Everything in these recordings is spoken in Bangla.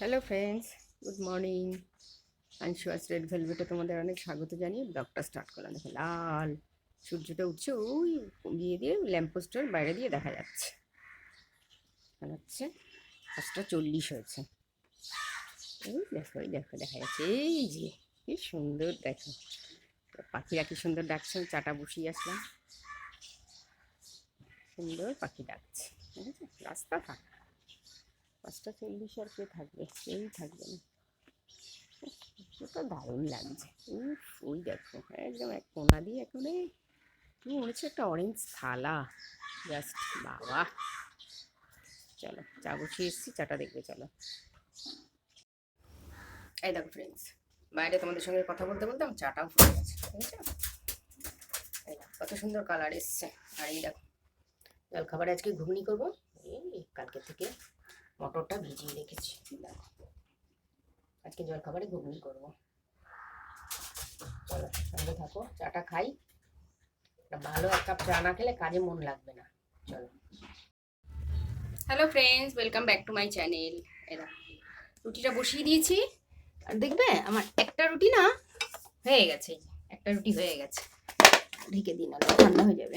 Hello friends, good morning. Anshua's red ভেলভেটে তোমাদের অনেক স্বাগত জানিয়ে ব্লগটা স্টার্ট করলাম। দেখো লাল সূর্যটা উঠছে, ওই দিয়ে দিয়ে ল্যাম্পপোস্টের বাইরে দিয়ে দেখা যাচ্ছে। মনে হচ্ছে 5:40 হয়েছে। এই দেখো দেখা যাচ্ছে, এই যে কি সুন্দর দেখো। পাখিরা কি সুন্দর ডাকছে। আমি চাটা বসিয়ে আসলাম, সুন্দর পাখি ডাকছে। ঠিক আছে, রাস্তা ফাঁকা। 5:40 আর কে থাকবে? কেউই থাকবে না। ওটা দারুণ লাগছে। উফ, ওই দেখো একদম এক কোনা দিয়ে একেবারে তুমি মনে হচ্ছে একটা অরেঞ্জ থালা। জাস্ট বাবা। চলো চা বসিয়ে এসেছি, চাটা দেখবে চলো। এই দেখো ফ্রেন্ডস, বাইরে তোমাদের সঙ্গে কথা বলতে বলতে আমার চাটাও ফুটে গেছে। ঠিক আছে, এই দেখো কত সুন্দর কালার এসছে। আর এই দেখো জলখাবারে আজকে ঘুগনি করবো। এই কালকে থেকে মটরটা ভিজিয়ে রেখেছি। দেখো আজকে জলখাবারে ঘুগনি করবো। চলো সঙ্গে থাকো, চাটা খাই। ভালো এক কাপ চা না খেলে কাজে মন লাগবে না। চলো। Hello friends, welcome back to my channel. এরা রুটিটা বসিয়ে দিয়েছি। আর দেখবে আমার একটা রুটি না হয়ে গেছে। একটা রুটি হয়ে গেছে, ঢেকে দিন, আলো ঠান্ডা হয়ে যাবে।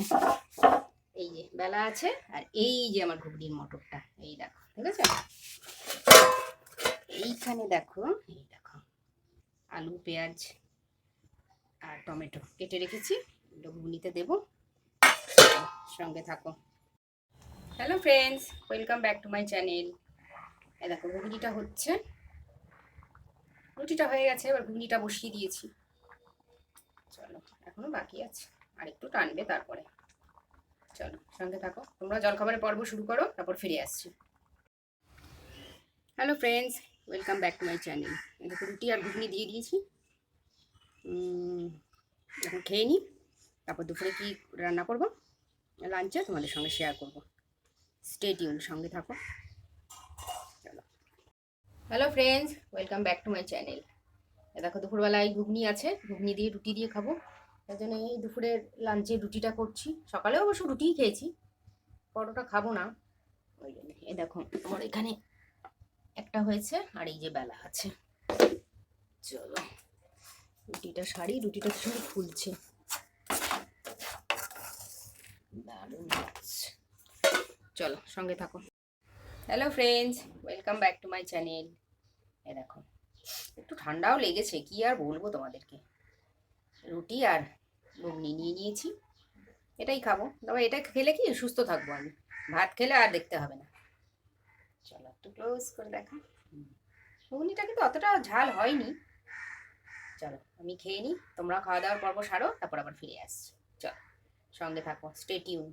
এই যে বেলা আছে, আর এই যে আমার ঘুগনির মটরটা, এই দেখো। ঠিক আছে, এইখানে দেখো, এই দেখো আলু পেঁয়াজ আর টমেটো কেটে রেখেছি, এগুলো ঘুগনিতে দেবো। সঙ্গে থাকো। Hello friends, welcome back to my channel. এই দেখো ঘুগনিটা হচ্ছে, রুটিটা হয়ে গেছে, এবার ঘুগনিটা বসিয়ে দিয়েছি। চলো, এখনো বাকি আছে, আর একটু টানবে তারপরে। চলো সঙ্গে থাকো, তোমরা জলখাবারের পর্ব শুরু করো, তারপর ফিরে আসছি। Hello friends, welcome back to my channel. দেখো রুটি আর ঘুগনি দিয়ে দিয়েছি। এখন খেয়ে নিই, তারপর দুপুরে কি রান্না করবো লাঞ্চে তোমাদের সঙ্গে শেয়ার করবো। স্টে টিউন, সঙ্গে থাকো। চলো। Hello friends, welcome back to my channel. দেখো দুপুরবেলায় ঘুগনি আছে, ঘুগনি দিয়ে রুটি দিয়ে খাবো। তার জন্য এই দুপুরের লাঞ্চে রুটিটা করছি। সকালে অবশ্য রুটিই খেয়েছি, পরোটা খাবো না ওই জন্য। এই দেখো আমার এখানে একটা হয়েছে, আর এই যে বেলা আছে। চলো রুটিটা সারি, রুটিটা শুধু ফুলছে, দারুণ লাগছে। চলো সঙ্গে থাকো। Hello friends, welcome back to my channel. এ দেখো একটু ঠান্ডাও লেগেছে, কি আর বলবো তোমাদেরকে। রুটি আর ঘুগনি নিয়ে নিয়েছি, এটাই খাবো। তবে এটা খেলে কি সুস্থ থাকবো আমি, ভাত খেলে আর দেখতে হবে না। চলো একটু ক্লোজ করে দেখা। ঘুগনিটা কিন্তু অতটা ঝাল হয়নি। চলো আমি খেয়ে নিই, তোমরা খাওয়া দাওয়ার পর্ব সারো, তারপর আবার ফিরে আসছি। চলো সঙ্গে থাকো, স্টে টিউন।